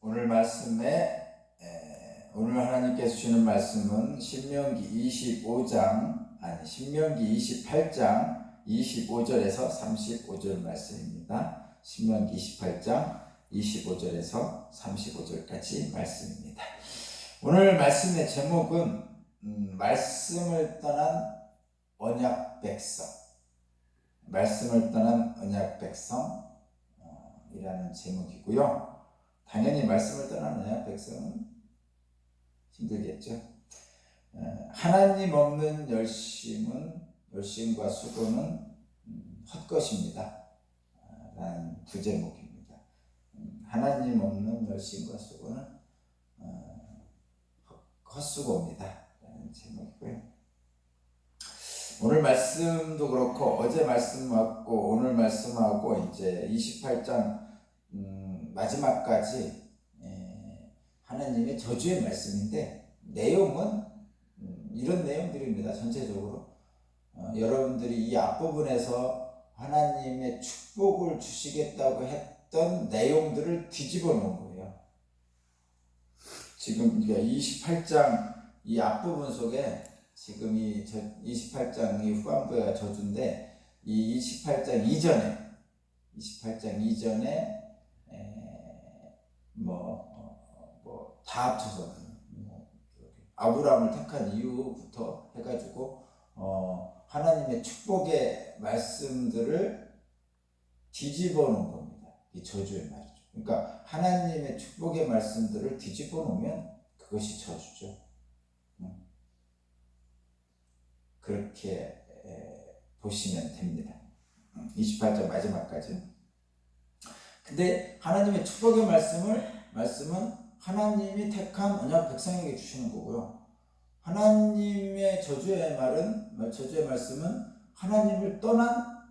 오늘 하나님께서 주시는 말씀은 신명기 28장 25절에서 35절 말씀입니다. 신명기 28장 25절에서 35절까지 말씀입니다. 오늘 말씀의 제목은 말씀을 떠난 언약 백성, 말씀을 떠난 언약 백성이라는 제목이고요. 당연히 말씀을 떠난 언약 백성은 힘들겠죠. 하나님 없는 열심과 수고는 헛것입니다 라는 부제목입니다. 하나님 없는 열심과 수고는 헛수고입니다 라는 제목이고요. 오늘 말씀도 그렇고 어제 말씀하고 오늘 말씀하고 이제 28장 마지막까지 하나님의 저주의 말씀인데 내용은 이런 내용들입니다. 전체적으로 여러분들이 이 앞부분에서 하나님의 축복을 주시겠다고 했던 내용들을 뒤집어 놓은 거예요. 지금 28장 이 앞부분 속에 지금 이 28장 이 후반부가 저주인데 이 28장 이전에 다 합쳐서 아브라함을 택한 이후부터 해가지고 하나님의 축복의 말씀들을 뒤집어 놓은 겁니다. 이 저주의 말이죠. 그러니까 하나님의 축복의 말씀들을 뒤집어 놓으면 그것이 저주죠. 그렇게 보시면 됩니다. 28장 마지막까지. 근데 하나님의 축복의 말씀은 하나님이 택한 언약 백성에게 주시는 거고요. 하나님의 저주의 말씀은 하나님을 떠난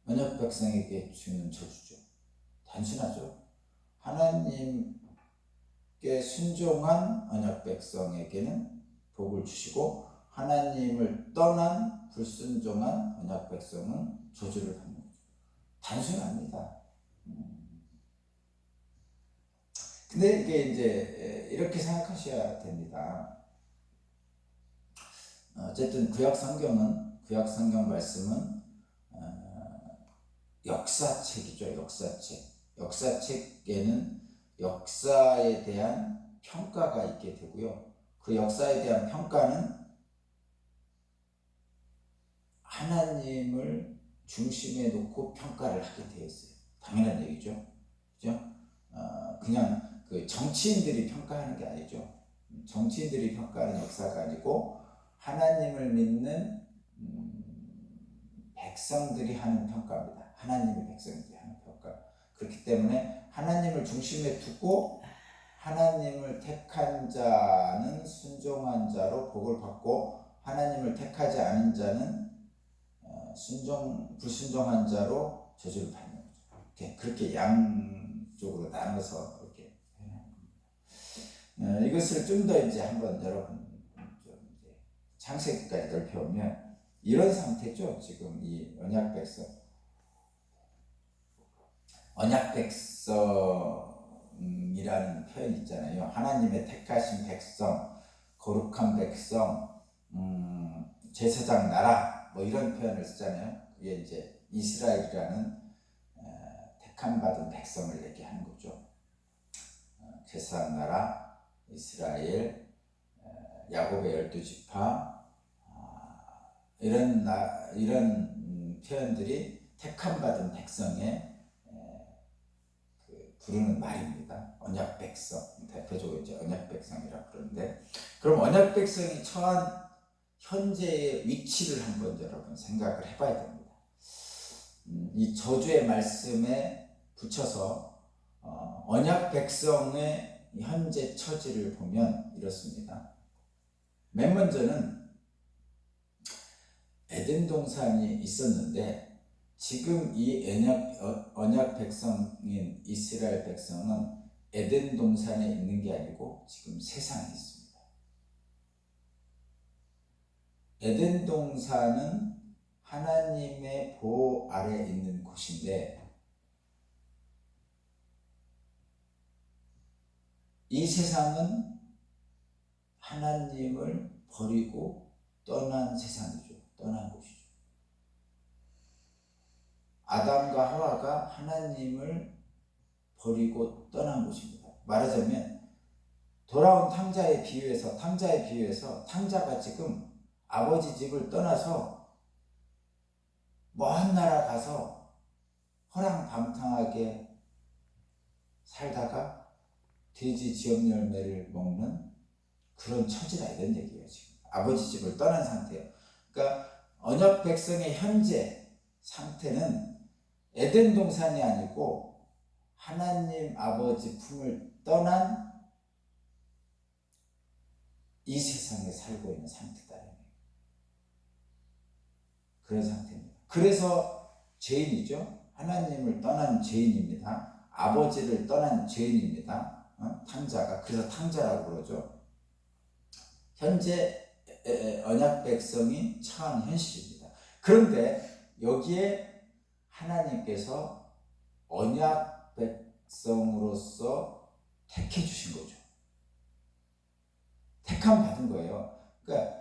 언약 백성에게 주는 저주죠. 단순하죠. 하나님께 순종한 언약 백성에게는 복을 주시고 하나님을 떠난 불순종한 언약 백성은 저주를 받는 거죠. 단순합니다. 근데 이게 이제 이렇게 생각하셔야 됩니다. 어쨌든 구약 성경 말씀은 역사책이죠. 역사책에는 역사에 대한 평가가 있게 되고요. 그 역사에 대한 평가는 하나님을 중심에 놓고 평가를 하게 되어 있어요. 당연한 얘기죠. 그죠? 그냥 그 정치인들이 평가하는 게 아니죠. 정치인들이 평가하는 역사가 아니고 하나님을 믿는 백성들이 하는 평가입니다. 하나님의 백성들이 하는 평가. 그렇기 때문에 하나님을 중심에 두고 하나님을 택한 자는 순종한 자로 복을 받고 하나님을 택하지 않은 자는 불순종한 자로 저주를 받는 거죠. 그렇게 양쪽으로 나눠서 그렇게 이것을 좀 더 이제 한번 여러분 좀 이제 창세기까지 넓혀오면 이런 상태죠. 지금 이 언약 백성이라는 표현 있잖아요. 하나님의 택하신 백성, 거룩한 백성, 제사장 나라 뭐 이런 표현을 쓰잖아요. 그게 이제 이스라엘이라는 택함 받은 백성을 얘기하는 거죠. 제사장 나라, 이스라엘, 야곱의 12지파 이런 표현들이 택함 받은 백성의 부르는 말입니다. 언약 백성, 대표적으로 이제 언약 백성이라고 그러는데, 그럼 언약 백성이 처한 현재의 위치를 한번 여러분 생각을 해봐야 됩니다. 이 저주의 말씀에 붙여서 언약 백성의 현재 처지를 보면 이렇습니다. 맨 먼저는 에덴 동산이 있었는데 지금 이 언약 백성인 이스라엘 백성은 에덴 동산에 있는 게 아니고 지금 세상에 있습니다. 에덴 동산은 하나님의 보호 아래에 있는 곳인데 이 세상은 하나님을 버리고 떠난 세상이죠. 떠난 곳이죠. 아담과 하와가 하나님을 버리고 떠난 곳입니다. 말하자면 돌아온 탕자의 비유에서 탕자가 지금 아버지 집을 떠나서 먼 나라 가서 허랑방탕하게 살다가 돼지 지엽 열매를 먹는 그런 처지다, 이런 얘기예요. 지금 아버지 집을 떠난 상태예요. 그러니까 언약 백성의 현재 상태는 에덴 동산이 아니고 하나님 아버지 품을 떠난 이 세상에 살고 있는 상태다, 그런 상태입니다. 그래서 죄인이죠. 하나님을 떠난 죄인입니다. 아버지를 떠난 죄인입니다. 탕자가. 그래서 탕자라고 그러죠. 현재 언약 백성이 처한 현실입니다. 그런데 여기에 하나님께서 언약 백성으로서 택해 주신 거죠. 택함 받은 거예요. 그러니까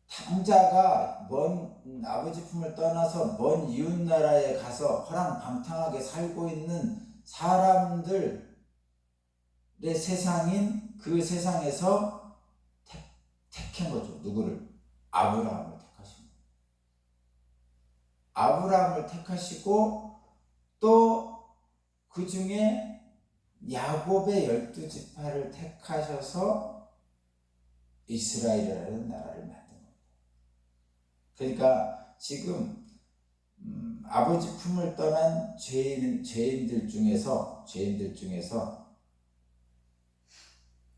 탕자가 먼 아버지 품을 떠나서 먼 이웃 나라에 가서 허랑방탕하게 살고 있는 사람들의 세상인 그 세상에서 택한 거죠. 누구를? 아브라함을 택하신 거예요. 아브라함을 택하시고 또 그 중에 야곱의 12지파를 택하셔서 이스라엘이라는 나라를 만든 겁니다. 그러니까 지금 아버지 품을 떠난 죄인들 중에서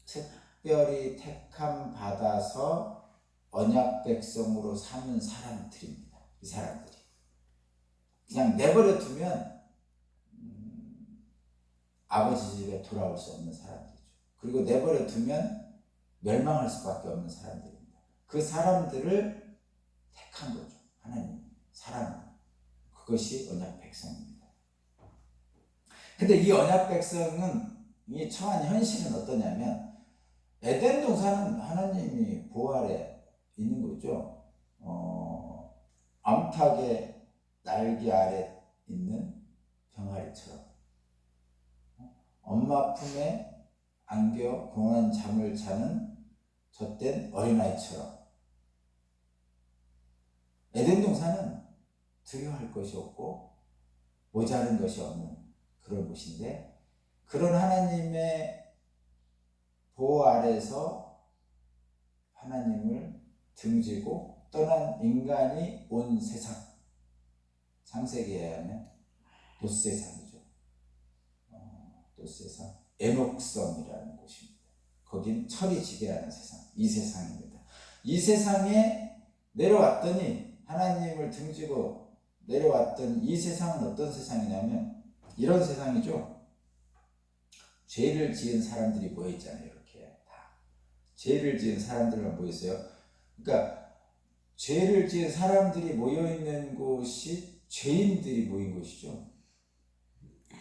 특별히 택함 받아서 언약 백성으로 삼은 사람들입니다. 이 사람들이 그냥 내버려 두면 아버지 집에 돌아올 수 없는 사람들이죠. 그리고 내버려 두면 멸망할 수밖에 없는 사람들입니다. 그 사람들을 택한 거죠. 하나님 사랑으로. 그것이 언약 백성입니다. 근데 이 언약 백성이 처한 현실은 어떠냐면, 에덴 동산은 하나님이 보호 아래 있는 거죠. 암탉의 날개 아래 있는 병아리처럼 엄마 품에 안겨 고운한 잠을 자는 젖된 어린아이처럼 에덴 동산은 두려워할 것이 없고 모자른 것이 없는 그런 곳인데, 그런 하나님의 보호 아래에서 하나님을 등지고 떠난 인간이 온 세상, 창세기에 하면 돛세상이죠. 돛세상, 에녹성이라는 곳입니다. 거긴 철이 지배하는 세상, 이 세상입니다. 이 세상에 내려왔더니, 하나님을 등지고 내려왔던 이 세상은 어떤 세상이냐면 이런 세상이죠. 죄를 지은 사람들이 모여있잖아요. 이렇게 다 죄를 지은 사람들만 모여있어요. 그러니까 죄를 지은 사람들이 모여있는 곳이 죄인들이 모인 곳이죠.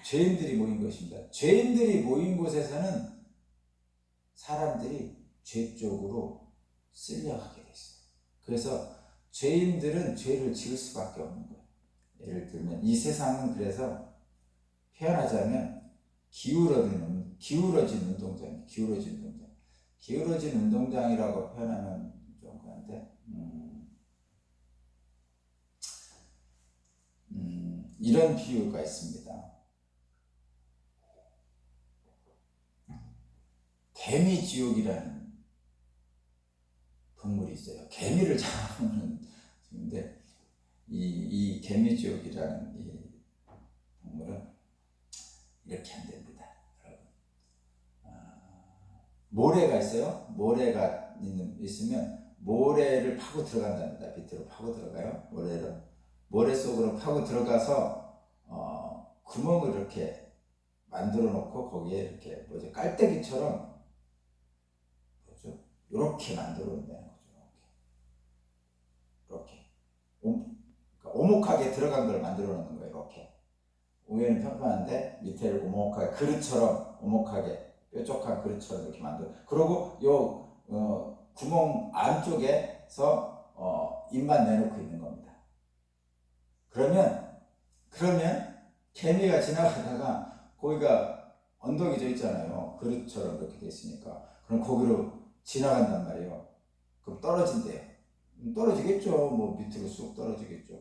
죄인들이 모인 것입니다. 죄인들이 모인 곳에서는 사람들이 죄 쪽으로 쓸려가게 돼 있어요. 그래서 죄인들은 죄를 지을 수밖에 없는 거예요. 예를 들면 이 세상은 그래서 표현하자면 기울어진 운동장이에요. 기울어진 운동장이라고 표현하면 좀 그런데 이런 비유가 있습니다. 개미지옥이라는 동물이 있어요. 개미를 잡아먹는 친구인데, 이 개미지옥이라는 이 동물은 이렇게 한답니다. 여러분, 모래가 있어요. 모래가 있으면 모래를 파고 들어간답니다. 밑으로 파고 들어가요. 모래 속으로 파고 들어가서 구멍을 이렇게 만들어 놓고 거기에 이렇게 깔때기처럼 이렇게 만들어 놓는다는 거죠. 이렇게 그러니까 오목하게 들어간 걸 만들어 놓는 거예요. 이렇게 위에는 평평한데 밑에를 오목하게 그릇처럼 오목하게 뾰족한 그릇처럼 이렇게 만들어. 그리고 요 구멍 안쪽에서 입만 내놓고 있는 겁니다. 그러면 개미가 지나가다가 거기가 언덕이 져 있잖아요. 그릇처럼 이렇게 돼 있으니까. 그럼 거기로 지나간단 말이에요. 그럼 떨어진대요. 떨어지겠죠. 뭐 밑으로 쑥 떨어지겠죠.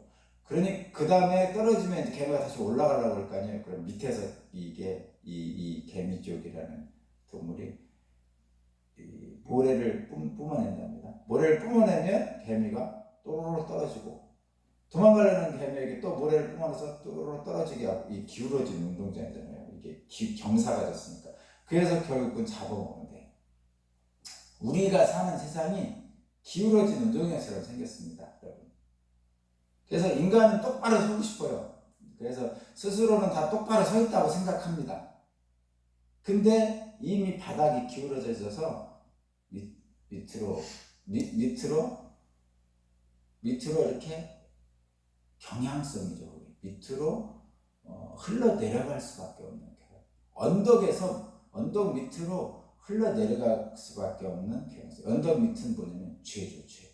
그러니 그 다음에 떨어지면 이제 개미가 다시 올라가려고 할 거 아니에요. 그럼 밑에서 이게 이 개미 쪽이라는 동물이 이 모래를 뿜어낸답니다. 모래를 뿜어내면 개미가 또르르 떨어지고, 도망가려는 개미에게 또 모래를 뿜어내서 또르르 떨어지게 하고, 이 기울어진 운동장이잖아요. 이게 경사가 졌으니까. 그래서 결국은 잡아먹는 데. 우리가 사는 세상이 기울어진 운동장처럼 생겼습니다, 여러분. 그래서 인간은 똑바로 서고 싶어요. 그래서 스스로는 다 똑바로 서 있다고 생각합니다. 근데 이미 바닥이 기울어져 있어서 밑으로 이렇게 경향성이죠. 밑으로 흘러 내려갈 수밖에 없는 거예요. 언덕 밑으로 흘러 내려갈 수밖에 없는 경향성. 언덕 밑은 뭐냐면 죄죠, 죄.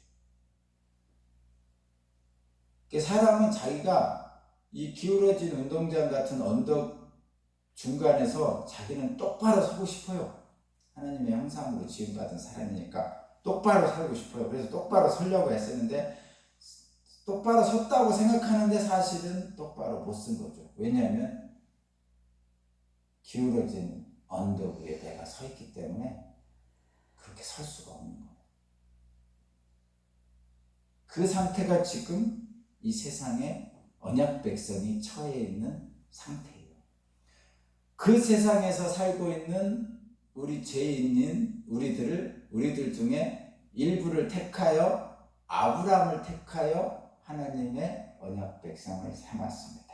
사람은 자기가 이 기울어진 운동장 같은 언덕 중간에서 자기는 똑바로 서고 싶어요. 하나님의 형상으로 지음받은 사람이니까 똑바로 살고 싶어요. 그래서 똑바로 서려고 했었는데, 똑바로 섰다고 생각하는데 사실은 똑바로 못 쓴 거죠. 왜냐하면 기울어진 언덕 위에 내가 서 있기 때문에 그렇게 설 수가 없는 거예요. 그 상태가 지금 이 세상에 언약 백성이 처해 있는 상태예요. 그 세상에서 살고 있는 우리 죄인인 우리들 중에 일부를 택하여 아브라함을 택하여 하나님의 언약 백성을 삼았습니다.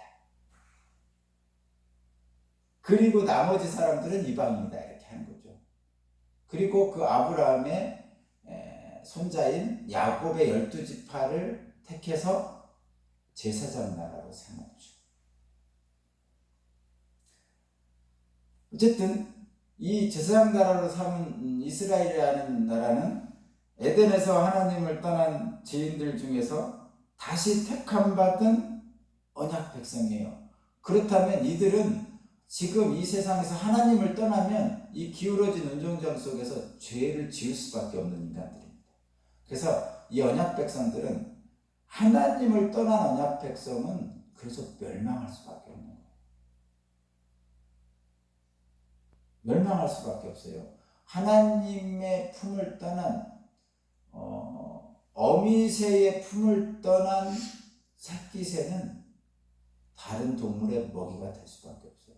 그리고 나머지 사람들은 이방인이다 이렇게 하는 거죠. 그리고 그 아브라함의 손자인 야곱의 12지파를 택해서 제사장 나라로 삼았죠. 어쨌든 이 제사장 나라로 삼은 이스라엘이라는 나라는 에덴에서 하나님을 떠난 죄인들 중에서 다시 택함받은 언약 백성이에요. 그렇다면 이들은 지금 이 세상에서 하나님을 떠나면 이 기울어진 운동장 속에서 죄를 지을 수밖에 없는 인간들입니다. 그래서 이 언약 백성들은, 하나님을 떠난 언약 백성은 그래서 멸망할 수밖에 없는 거예요. 멸망할 수밖에 없어요. 하나님의 품을 떠난 어미새의 품을 떠난 새끼새는 다른 동물의 먹이가 될 수밖에 없어요.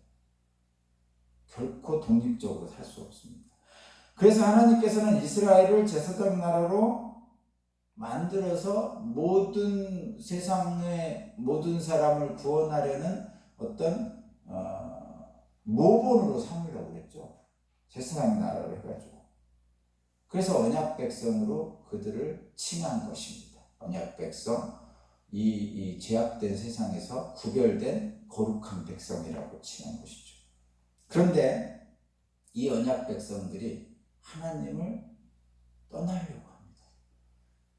결코 독립적으로 살 수 없습니다. 그래서 하나님께서는 이스라엘을 제사장 나라로 만들어서 모든 세상의 모든 사람을 구원하려는 어떤 모본으로 삼으려고 했죠. 제사장 나라로 해가지고. 그래서 언약 백성으로 그들을 칭한 것입니다. 언약 백성, 이 제약된 세상에서 구별된 거룩한 백성이라고 칭한 것이죠. 그런데 이 언약 백성들이 하나님을 떠나려고 합니다.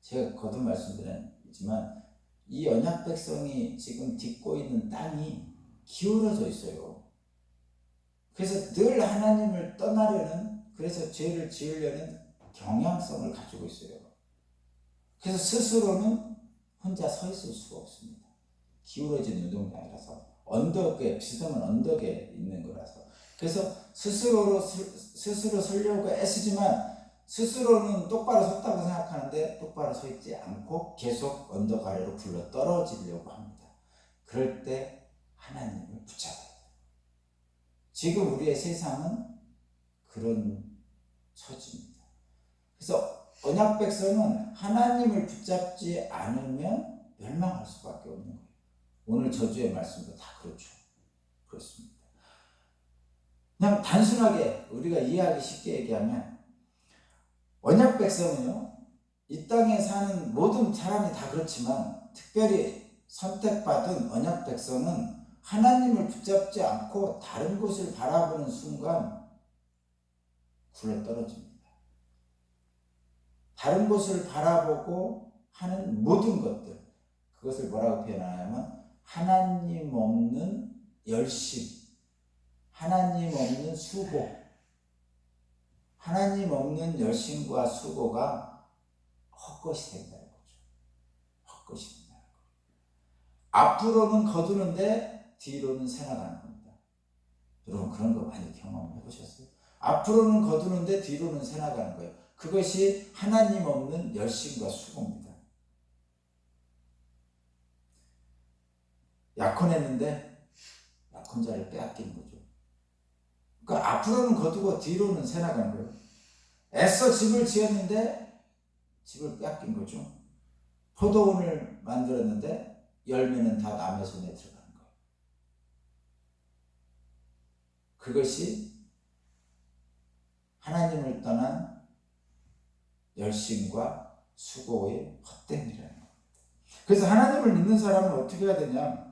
제가 거듭 말씀드리지만 이 언약 백성이 지금 딛고 있는 땅이 기울어져 있어요. 그래서 늘 하나님을 떠나려는, 그래서 죄를 지으려는 경향성을 가지고 있어요. 그래서 스스로는 혼자 서 있을 수가 없습니다. 기울어진 운동장이라서, 언덕에, 지점은 언덕에 있는 거라서. 그래서 스스로 서려고 애쓰지만 스스로는 똑바로 섰다고 생각하는데 똑바로 서 있지 않고 계속 언덕 아래로 굴러 떨어지려고 합니다. 그럴 때 하나님을 붙잡아야 돼요. 지금 우리의 세상은 그런 처지입니다. 그래서 언약 백성은 하나님을 붙잡지 않으면 멸망할 수밖에 없는 거예요. 오늘 저주의 말씀도 다 그렇죠. 그렇습니다. 그냥 단순하게 우리가 이해하기 쉽게 얘기하면, 언약 백성은요, 이 땅에 사는 모든 사람이 다 그렇지만 특별히 선택받은 언약 백성은 하나님을 붙잡지 않고 다른 곳을 바라보는 순간 굴러 떨어집니다. 다른 곳을 바라보고 하는 모든 것들, 그것을 뭐라고 표현하냐면 하나님 없는 열심, 하나님 없는 수고, 하나님 없는 열심과 수고가 헛것이 된다는 거죠. 헛것이 된다는 거죠. 앞으로는 거두는데 뒤로는 새나가는 겁니다. 여러분 그런 거 많이 경험해 보셨어요? 앞으로는 거두는데 뒤로는 새나가는 거예요. 그것이 하나님 없는 열심과 수고입니다. 약혼했는데 약혼자를 빼앗기는 거죠. 그러니까 앞으로는 거두고 뒤로는 새나가는 거예요. 애써 집을 지었는데 집을 빼앗긴 거죠. 포도원을 만들었는데 열매는 다 남의 손에 들어가는 거예요. 그것이 하나님을 떠난 열심과 수고의 헛된 일이라는 겁니다. 그래서 하나님을 믿는 사람은 어떻게 해야 되냐?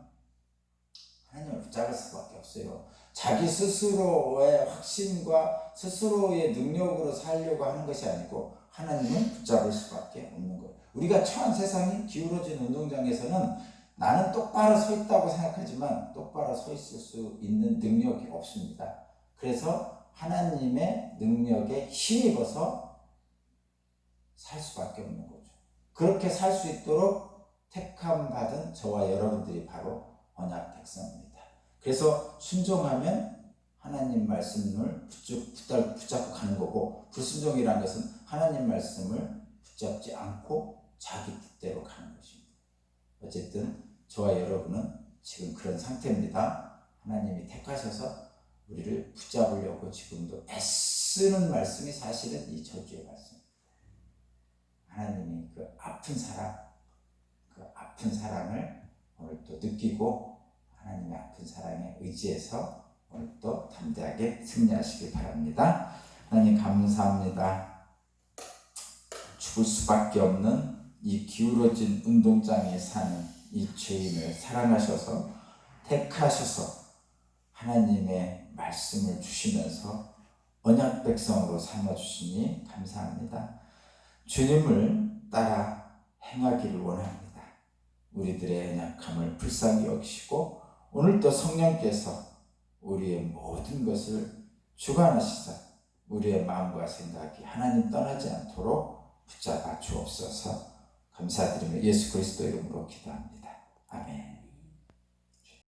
하나님을 붙잡을 수밖에 없어요. 자기 스스로의 확신과 스스로의 능력으로 살려고 하는 것이 아니고 하나님은 붙잡을 수밖에 없는 거예요. 우리가 처한 세상이 기울어진 운동장에서는 나는 똑바로 서 있다고 생각하지만 똑바로 서 있을 수 있는 능력이 없습니다. 그래서 하나님의 능력에 힘입어서 살 수밖에 없는 거죠. 그렇게 살 수 있도록 택함 받은 저와 여러분들이 바로 언약 백성입니다. 그래서 순종하면 하나님 말씀을 붙잡고 가는 거고, 불순종이라는 것은 하나님 말씀을 붙잡지 않고 자기 뜻대로 가는 것입니다. 어쨌든 저와 여러분은 지금 그런 상태입니다. 하나님이 택하셔서 우리를 붙잡으려고 지금도 애쓰는 말씀이 사실은 이 저주의 말씀입니다. 하나님이 그 아픈 사랑을 오늘 또 느끼고 하나님의 아픈 사랑에 의지해서 오늘 또 담대하게 승리하시길 바랍니다. 하나님 감사합니다. 죽을 수밖에 없는 이 기울어진 운동장에 사는 이 죄인을 사랑하셔서 택하셔서 하나님의 말씀을 주시면서 언약 백성으로 삼아주시니 감사합니다. 주님을 따라 행하기를 원합니다. 우리들의 연약함을 불쌍히 여기시고 오늘도 성령께서 우리의 모든 것을 주관하시사 우리의 마음과 생각이 하나님 떠나지 않도록 붙잡아 주옵소서. 감사드리며 예수 그리스도 이름으로 기도합니다. 아멘.